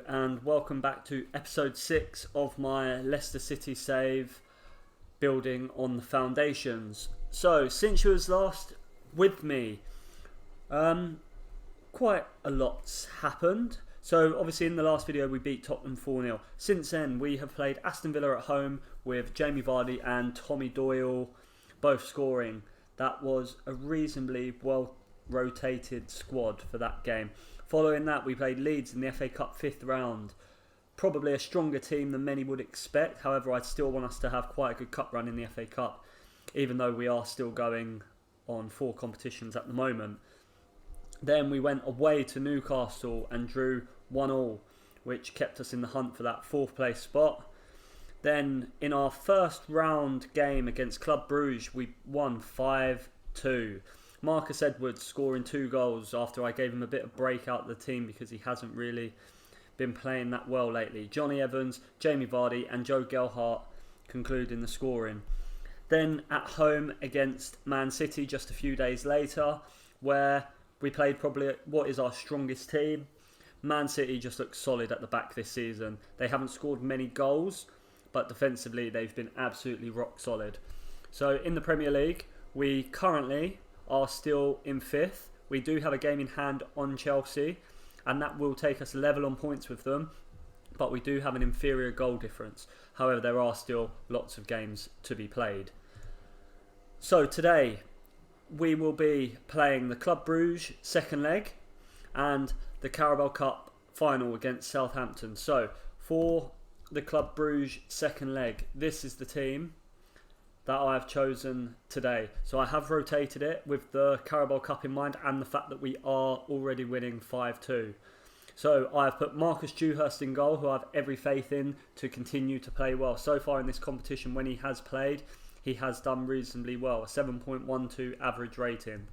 and welcome back to episode 6 of my Leicester City save, building on the foundations. So, since you was last with me, quite a lot's happened. So obviously in the last video we beat Tottenham 4-0. Since then we have played Aston Villa at home with Jamie Vardy and Tommy Doyle both scoring. That was a reasonably well rotated squad for that game. Following that, we played Leeds in the FA Cup 5th round. Probably a stronger team than many would expect. However, I'd still want us to have quite a good cup run in the FA Cup, even though we are still going on 4 competitions at the moment. Then we went away to Newcastle and drew 1-1, which kept us in the hunt for that 4th place spot. Then in our first round game against Club Brugge, we won 5-2. Marcus Edwards scoring 2 goals after I gave him a bit of break out of the team because he hasn't really been playing that well lately. Johnny Evans, Jamie Vardy and Joe Gelhardt concluding the scoring. Then at home against Man City just a few days later, where we played probably what is our strongest team. Man City just looks solid at the back this season. They haven't scored many goals, but defensively they've been absolutely rock solid. So in the Premier League, we currently are still in 5th. We do have a game in hand on Chelsea, and that will take us level on points with them, but we do have an inferior goal difference. However, there are still lots of games to be played. So today we will be playing the Club Brugge second leg and the Carabao Cup Final against Southampton. So for the Club Brugge second leg, this is the team that I have chosen today. So I have rotated it with the Carabao Cup in mind and the fact that we are already winning 5-2. So I have put Marcus Dewhurst in goal, who I have every faith in to continue to play well. So far in this competition, when he has played, he has done reasonably well. A 7.12 average rating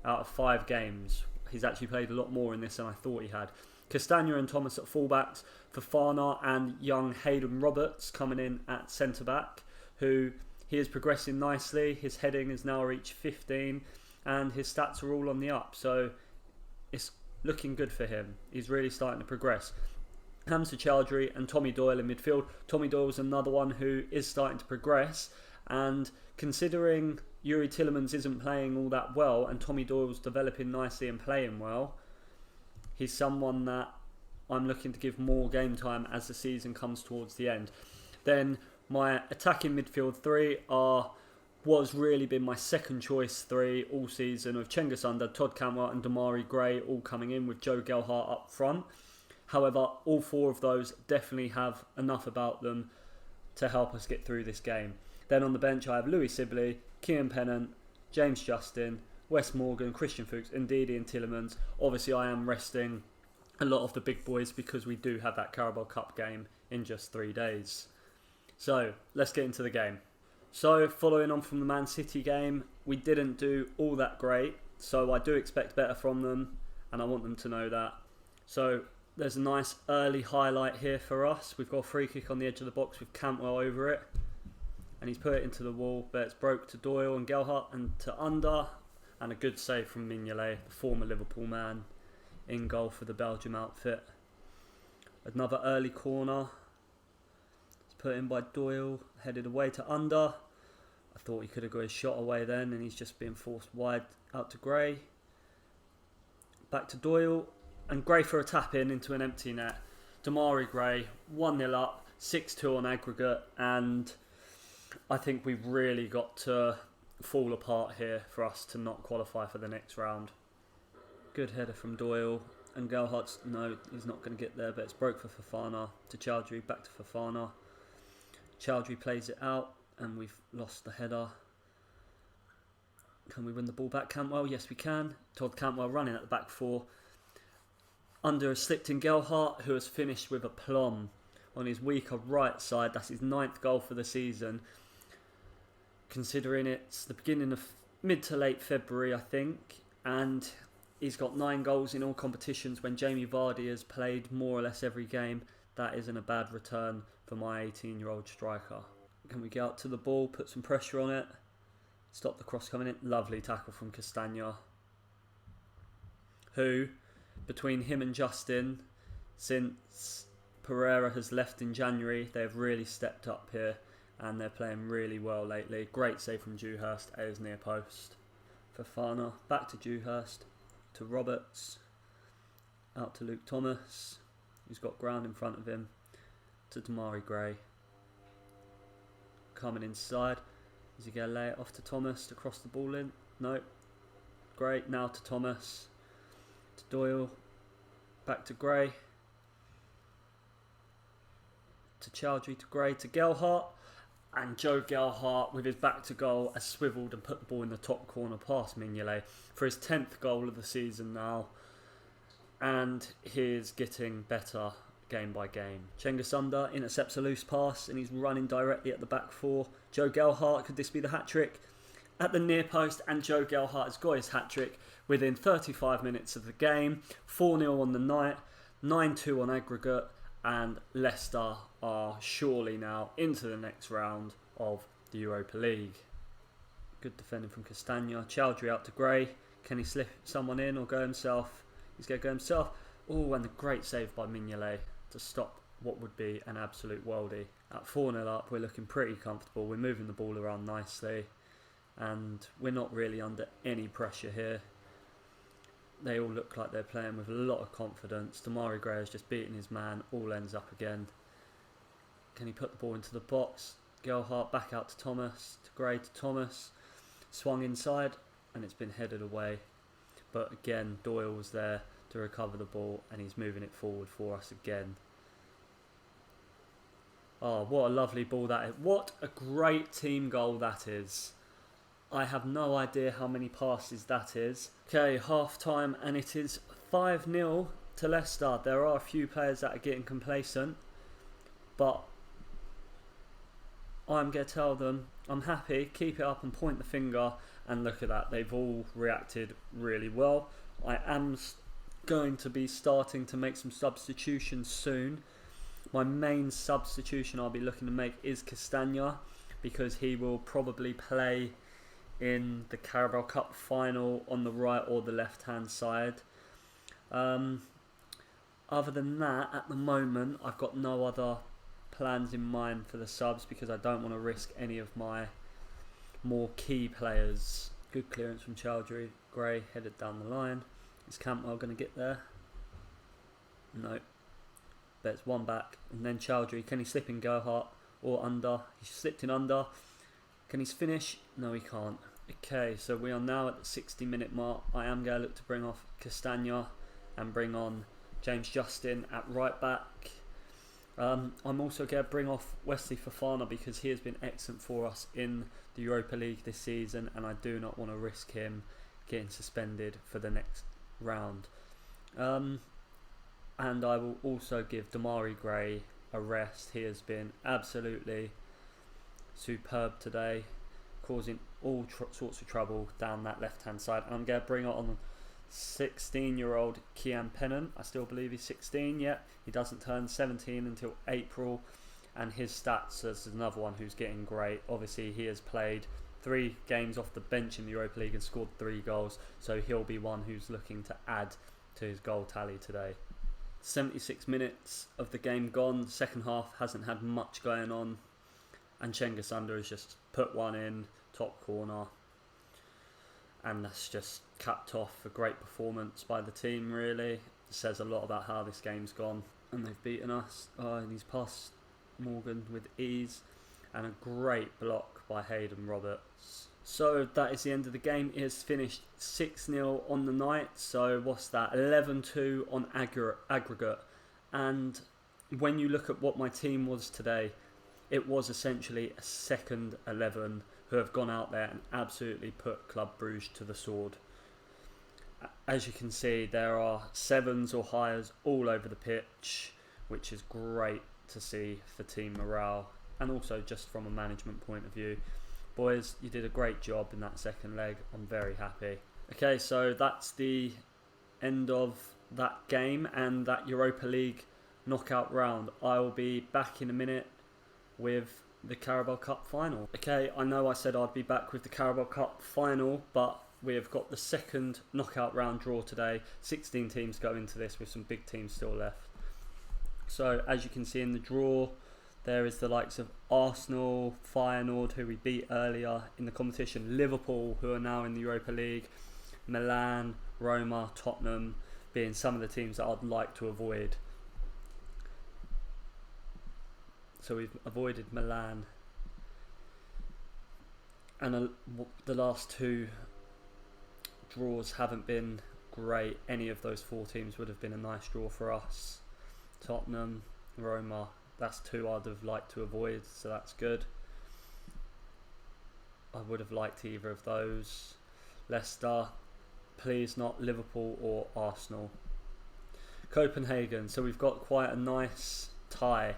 out of 5 games. He's actually played a lot more in this than I thought he had. Castagna and Thomas at fullbacks, Fofana and young Hayden Roberts coming in at centre-back, who he is progressing nicely. His heading has now reached 15 and his stats are all on the up, so it's looking good for him. He's really starting to progress. Hamza Chowdhury and Tommy Doyle in midfield. Tommy Doyle's another one who is starting to progress, and considering Youri Tielemans isn't playing all that well and Tommy Doyle's developing nicely and playing well, he's someone that I'm looking to give more game time as the season comes towards the end. Then my attacking midfield 3 was really been my second choice 3 all season, with Cengiz Under, Todd Cantwell and Damari Gray all coming in with Joe Gelhardt up front. However, all 4 of those definitely have enough about them to help us get through this game. Then on the bench I have Louis Sibley, Kian Pennant, James Justin, Wes Morgan, Christian Fuchs, Ndidi and Tielemans. Obviously I am resting a lot of the big boys because we do have that Carabao Cup game in just 3 days. So let's get into the game. So following on from the Man City game, we didn't do all that great. So I do expect better from them and I want them to know that. So there's a nice early highlight here for us. We've got a free kick on the edge of the box with Cantwell over it. And he's put it into the wall, but it's broke to Doyle and Gelhardt and to Under. And a good save from Mignolet, the former Liverpool man, in goal for the Belgium outfit. Another early corner. Put in by Doyle, headed away to Under. I thought he could have got his shot away then, and he's just being forced wide out to Gray. Back to Doyle, and Gray for a tap in into an empty net. Damari Gray, 1-0 up, 6-2 on aggregate, and I think we've really got to fall apart here for us to not qualify for the next round. Good header from Doyle, and Gelhardt's, no, he's not going to get there, but it's broke for Fofana to Chowdhury, back to Fofana. Chowdhury plays it out and we've lost the header. Can we win the ball back, Cantwell? Yes, we can. Todd Cantwell running at the back 4. Under has slipped in Gelhardt, who has finished with aplomb on his weaker right side. That's his 9th goal for the season. Considering it's the beginning of mid to late February, I think. And he's got 9 goals in all competitions when Jamie Vardy has played more or less every game. That isn't a bad return for my 18-year-old striker. Can we get up to the ball, put some pressure on it, stop the cross coming in? Lovely tackle from Castagna, who, between him and Justin, Since Pereira has left in January, they've really stepped up here and they're playing really well lately. Great save from Dewhurst, Ayers near post. Fofana, back to Dewhurst, to Roberts, out to Luke Thomas, who's got ground in front of him, to Damari Gray. Coming inside, is he going to lay it off to Thomas to cross the ball in? No. Great, now to Thomas, to Doyle, back to Gray, to Chowdhury, to Gray, to Gelhart, and Joe Gelhart with his back to goal has swiveled and put the ball in the top corner past Mignolet for his 10th goal of the season now, and he's getting better game by game. Cengiz intercepts a loose pass and he's running directly at the back four. Joe Gelhart, could this be the hat-trick? At the near post, and Joe Gelhart has got his hat-trick within 35 minutes of the game. 4-0 on the night, 9-2 on aggregate, and Leicester are surely now into the next round of the Europa League. Good defending from Castagna. Chowdhury out to Gray. Can he slip someone in or go himself? He's going to go himself. Oh, and a great save by Mignolet to stop what would be an absolute worldie. At 4-0 up, we're looking pretty comfortable. We're moving the ball around nicely, and we're not really under any pressure here. They all look like they're playing with a lot of confidence. Damari Gray has just beaten his man. All ends up again. Can he put the ball into the box? Gelhart back out to Thomas, to Gray, to Thomas. Swung inside and it's been headed away. But again, Doyle was there to recover the ball and he's moving it forward for us again. Oh, what a lovely ball that is. What a great team goal that is. I have no idea how many passes that is. Okay, half time, and it is 5-0 to Leicester. There are a few players that are getting complacent, but I'm going to tell them I'm happy, keep it up and point the finger, and look at that. They've all reacted really well. I am going to be starting to make some substitutions soon. My main substitution I'll be looking to make is Castagna, because he will probably play in the Carabao Cup Final on the right or the left hand side. Other than that, at the moment I've got no other plans in mind for the subs, because I don't want to risk any of my more key players. Good clearance from Chowdhury. Gray headed down the line. Is Cantwell going to get there? No. But it's one back, and then Chowdhury. Can he slip in Gelhart or under? He slipped in under. Can he finish? No, he can't. Okay, so we are now at the 60-minute mark. I am going to look to bring off Castagna and bring on James Justin at right back. I'm also going to bring off Wesley Fofana, because he has been excellent for us in the Europa League this season, and I do not want to risk him getting suspended for the next round. And I will also give Damari Gray a rest. He has been absolutely superb today, causing all sorts of trouble down that left hand side. And I'm going to bring on 16-year-old Kian Pennant. I still believe he's 16 yet. He doesn't turn 17 until April, and his stats is another one who's getting great. Obviously he has played 3 games off the bench in the Europa League and scored 3 goals, so he'll be one who's looking to add to his goal tally today. 76 minutes of the game gone. Second half hasn't had much going on, and Cengiz has just put one in top corner, and that's just capped off a great performance by the team. Really, it says a lot about how this game's gone, and they've beaten us. And he's passed Morgan with ease, and a great block by Hayden Roberts. So that is the end of the game. It has finished 6-0 on the night. So what's that? 11-2 on aggregate. And when you look at what my team was today, it was essentially a second 11 who have gone out there and absolutely put Club Brugge to the sword. As you can see, there are 7s or higher all over the pitch, which is great to see for team morale, and also just from a management point of view. Boys, you did a great job in that second leg. I'm very happy. Okay, so that's the end of that game and that Europa League knockout round. I will be back in a minute with the Carabao Cup Final. Okay, I know I said I'd be back with the Carabao Cup Final, but we have got the second knockout round draw today. 16 teams go into this with some big teams still left. So as you can see in the draw, there is the likes of Arsenal, Feyenoord, who we beat earlier in the competition, Liverpool, who are now in the Europa League, Milan, Roma, Tottenham, being some of the teams that I'd like to avoid. So we've avoided Milan. And the last two draws haven't been great. Any of those four teams would have been a nice draw for us. Tottenham, Roma, that's two I'd have liked to avoid, so that's good. I would have liked either of those. Leicester, please not Liverpool or Arsenal. Copenhagen, so we've got quite a nice tie.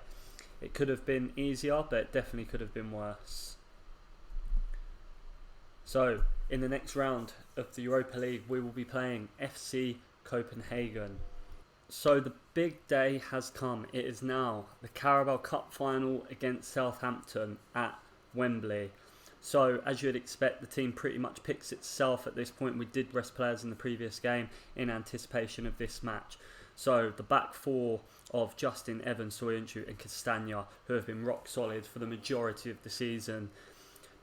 It could have been easier, but it definitely could have been worse. So, in the next round of the Europa League, we will be playing FC Copenhagen. So the big day has come. It is now the Carabao Cup Final against Southampton at Wembley. So, as you'd expect, the team pretty much picks itself at this point. We did rest players in the previous game in anticipation of this match. So, the back four of Justin, Evans, Soyuncu and Castagna, who have been rock solid for the majority of the season,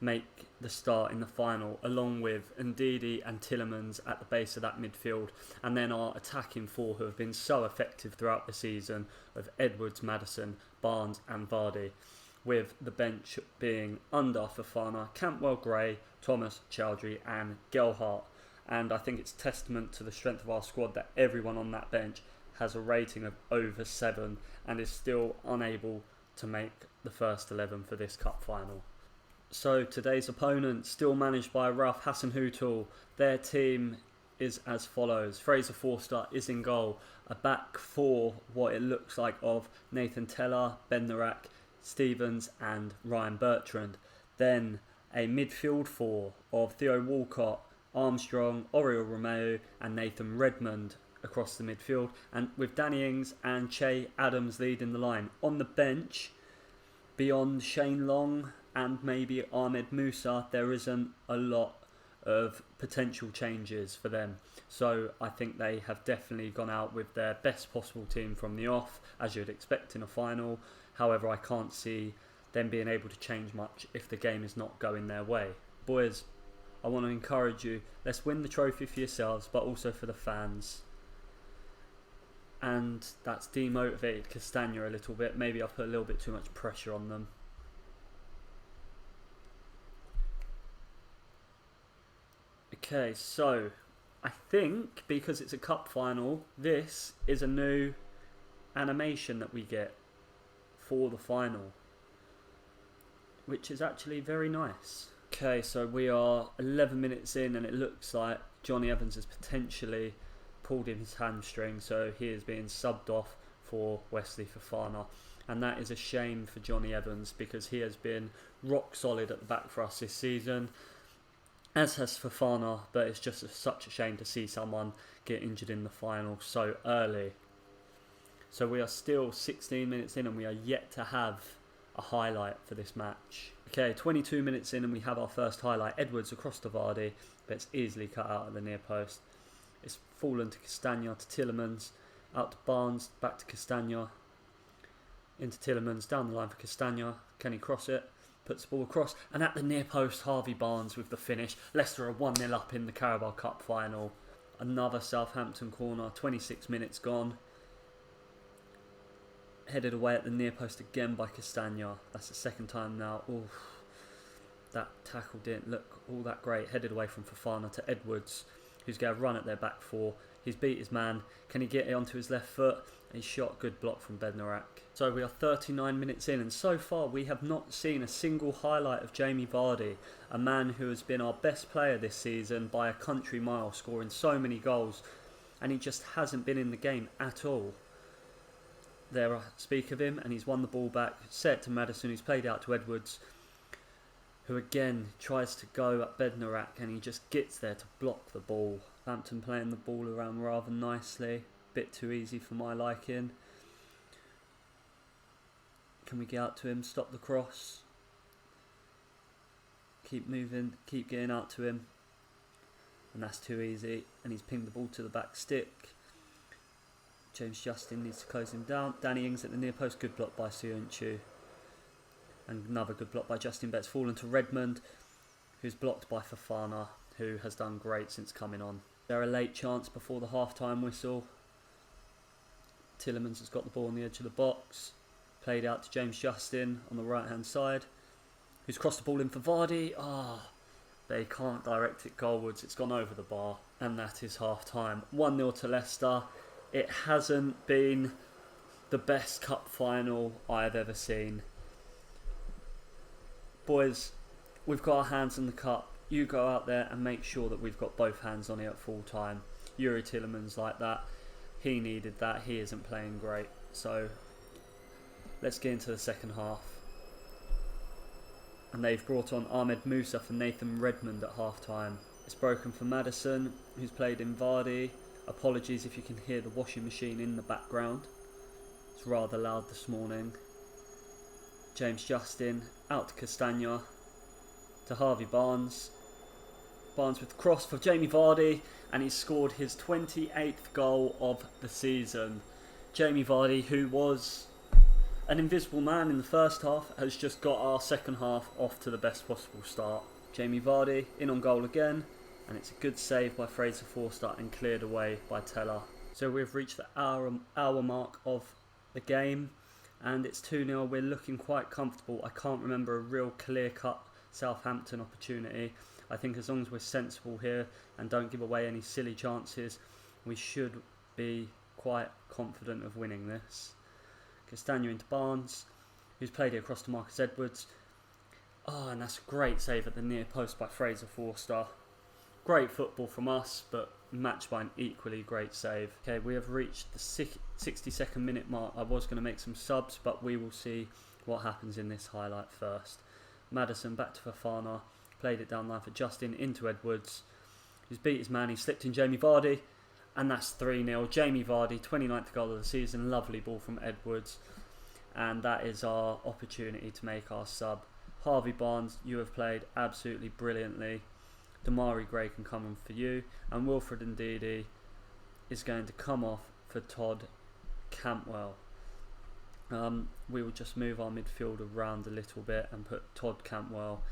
make the start in the final, along with Ndidi and Tielemans at the base of that midfield, and then our attacking four, who have been so effective throughout the season, of Edwards, Maddison, Barnes and Vardy, with the bench being under Fofana, Cantwell, Gray, Thomas, Chowdhury and Gelhardt. And I think it's testament to the strength of our squad that everyone on that bench has a rating of over 7 and is still unable to make the first 11 for this cup final. So today's opponent, still managed by Ralph Hasenhüttl, their team is as follows. Fraser Forster is in goal. A back four, what it looks like, of Nathan Tella, Bednarek, Stevens and Ryan Bertrand. Then a midfield four of Theo Walcott, Armstrong, Oriol Romeu and Nathan Redmond across the midfield, and with Danny Ings and Che Adams leading the line. On the bench, beyond Shane Long and maybe Ahmed Musa, there isn't a lot of potential changes for them. So I think they have definitely gone out with their best possible team from the off, as you'd expect in a final. However, I can't see them being able to change much if the game is not going their way. Boys, I want to encourage you, let's win the trophy for yourselves, but also for the fans. And that's demotivated Castagna a little bit. Maybe I've put a little bit too much pressure on them. Okay, so I think because it's a cup final, this is a new animation that we get for the final, which is actually very nice. Okay, so we are 11 minutes in and it looks like Johnny Evans has potentially pulled in his hamstring, so he is being subbed off for Wesley Fofana, and that is a shame for Johnny Evans because he has been rock solid at the back for us this season, as has Fofana, but it's just such a shame to see someone get injured in the final so early. So we are still 16 minutes in and we are yet to have a highlight for this match. Okay, 22 minutes in and we have our first highlight. Edwards across to Vardy, but it's easily cut out at the near post. It's fallen to Castagna, to Tielemans, out to Barnes, back to Castagna, into Tielemans, down the line for Castagna. Can he cross it? Puts the ball across, and at the near post, Harvey Barnes with the finish. Leicester are 1-0 up in the Carabao Cup final. Another Southampton corner, 26 minutes gone. Headed away at the near post again by Castagna. That's the second time now. Oof. That tackle didn't look all that great. Headed away from Fofana to Edwards, who's going to run at their back four. He's beat his man. Can he get it onto his left foot? He shot. Good block from Bednarek. So we are 39 minutes in, and so far we have not seen a single highlight of Jamie Vardy, a man who has been our best player this season by a country mile, scoring so many goals, and he just hasn't been in the game at all. There I speak of him, and he's won the ball back, set to Maddison, who's played out to Edwards, who again tries to go at Bednarek, and he just gets there to block the ball. Hampton playing the ball around rather nicely, bit too easy for my liking. Can we get out to him, stop the cross? Keep moving, keep getting out to him. And that's too easy, and he's pinged the ball to the back stick. James Justin needs to close him down. Danny Ings at the near post. Good block by Southampton. And another good block by Justin Betts. Fallen to Redmond, who's blocked by Fofana, who has done great since coming on. There a late chance before the half-time whistle. Tielemans has got the ball on the edge of the box. Played out to James Justin on the right-hand side, who's crossed the ball in for Vardy. They can't direct it goalwards. It's gone over the bar, and that is half-time. 1-0 to Leicester. It hasn't been the best cup final I've ever seen. Boys, we've got our hands on the cup. You go out there and make sure that we've got both hands on it at full time. Yuri Tielemans like that. He needed that. He isn't playing great. So let's get into the second half. And they've brought on Ahmed Musa for Nathan Redmond at half time. It's broken for Maddison, who's played in Vardy. Apologies if you can hear the washing machine in the background. It's rather loud this morning. James Justin out to Castagna, to Harvey Barnes. Barnes with the cross for Jamie Vardy, and he's scored his 28th goal of the season. Jamie Vardy, who was an invisible man in the first half, has just got our second half off to the best possible start. Jamie Vardy in on goal again, and it's a good save by Fraser Forster and cleared away by Teller. So we've reached the hour mark of the game, and it's 2-0. We're looking quite comfortable. I can't remember a real clear-cut Southampton opportunity. I think as long as we're sensible here and don't give away any silly chances, we should be quite confident of winning this. Castagna into Barnes, who's played it across to Marcus Edwards. And that's a great save at the near post by Fraser Forster. Great football from us, but matched by an equally great save. Okay, we have reached the 62nd minute mark. I was going to make some subs, but we will see what happens in this highlight first. Maddison back to Fofana, played it down line for Justin into Edwards, who's beat his man. He slipped in Jamie Vardy, and that's 3-0. Jamie Vardy, 29th goal of the season. Lovely ball from Edwards, and that is our opportunity to make our sub. Harvey Barnes, you have played absolutely brilliantly. Damari Gray can come on for you, and Wilfred Ndidi is going to come off for Todd Cantwell. We will just move our midfield around a little bit and put Todd Cantwell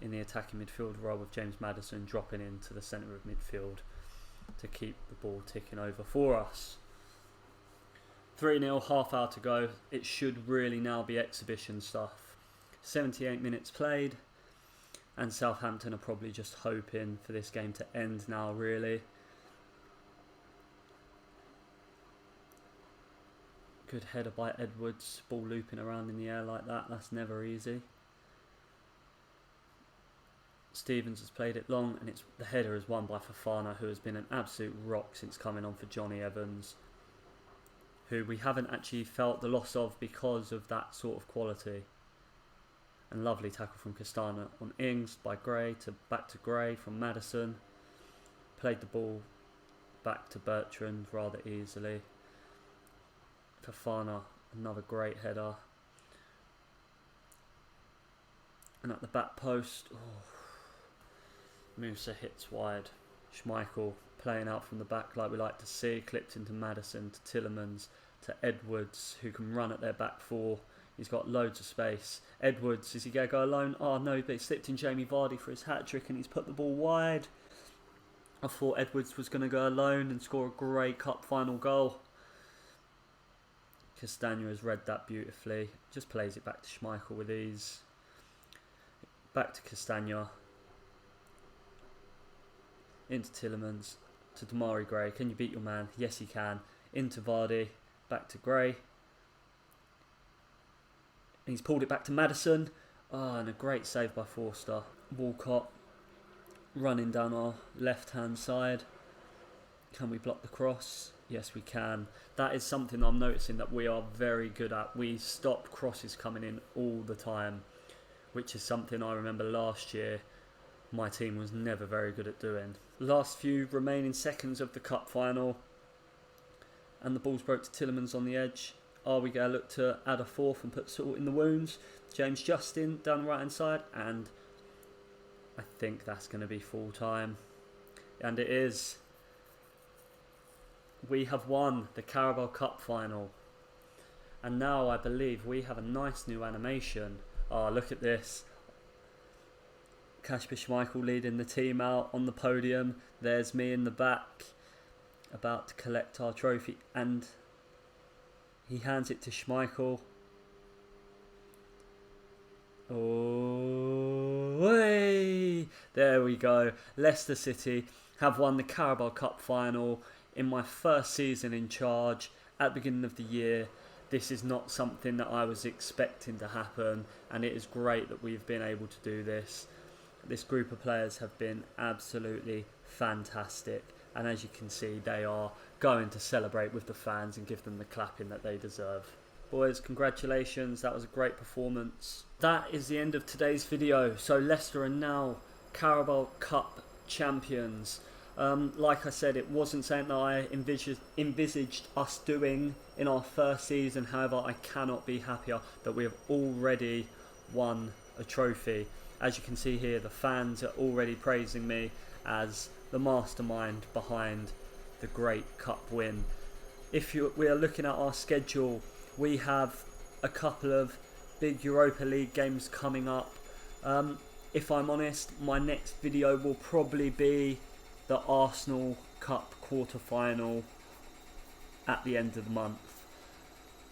in the attacking midfield role, with James Maddison dropping into the centre of midfield to keep the ball ticking over for us. 3-0, half hour to go. It should really now be exhibition stuff. 78 minutes played, and Southampton are probably just hoping for this game to end now, really. Good header by Edwards, ball looping around in the air like that, that's never easy. Stevens has played it long, and the header is won by Fofana, who has been an absolute rock since coming on for Johnny Evans, who we haven't actually felt the loss of because of that sort of quality. And lovely tackle from Castagna on Ings by Gray, back to Gray from Maddison. Played the ball back to Bertrand rather easily. Fofana, another great header. And at the back post, Musa hits wide. Schmeichel playing out from the back like we like to see. Clipped into Maddison, to Tielemans, to Edwards, who can run at their back four. He's got loads of space. Edwards, is he going to go alone? Oh no, but he slipped in Jamie Vardy for his hat-trick and he's put the ball wide. I thought Edwards was going to go alone and score a great cup final goal. Castagna has read that beautifully. Just plays it back to Schmeichel with ease. Back to Castagna. Into Tielemans. To Damari Gray. Can you beat your man? Yes, he can. Into Vardy. Back to Gray. And he's pulled it back to Maddison. And a great save by Forster. Walcott running down our left-hand side. Can we block the cross? Yes, we can. That is something I'm noticing that we are very good at. We stop crosses coming in all the time, which is something I remember last year my team was never very good at doing. Last few remaining seconds of the cup final, and the ball's broke to Tielemans on the edge. Are we going to look to add a fourth and put salt in the wounds? James Justin down the right hand side, and I think that's going to be full time. And it is. we have won the Carabao Cup Final. And now I believe we have a nice new animation. Oh, look at this. Kasper Schmeichel leading the team out on the podium. There's me in the back, about to collect our trophy, and he hands it to Schmeichel. Oh, hey! There we go. Leicester City have won the Carabao Cup Final in my first season in charge at the beginning of the year. This is not something that I was expecting to happen, and it is great that we've been able to do this. This group of players have been absolutely fantastic, and as you can see, they are going to celebrate with the fans and give them the clapping that they deserve. Boys, congratulations, that was a great performance. That is the end of today's video. So Leicester are now Carabao Cup champions. Like I said, it wasn't something that I envisaged us doing in our first season. However, I cannot be happier that we have already won a trophy. As you can see here, the fans are already praising me as the mastermind behind the great cup win. If we are looking at our schedule, we have a couple of big Europa League games coming up. If I'm honest, my next video will probably be the Arsenal Cup quarter-final at the end of the month.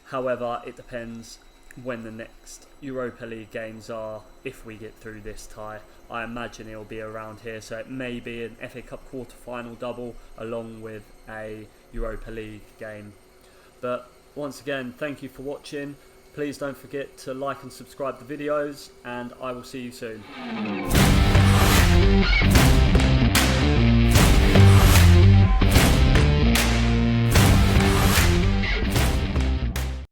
However, it depends when the next Europa League games are. If we get through this tie, I imagine it'll be around here, so it may be an FA Cup quarter-final double along with a Europa League game. But once again, thank you for watching. Please don't forget to like and subscribe the videos, and I will see you soon.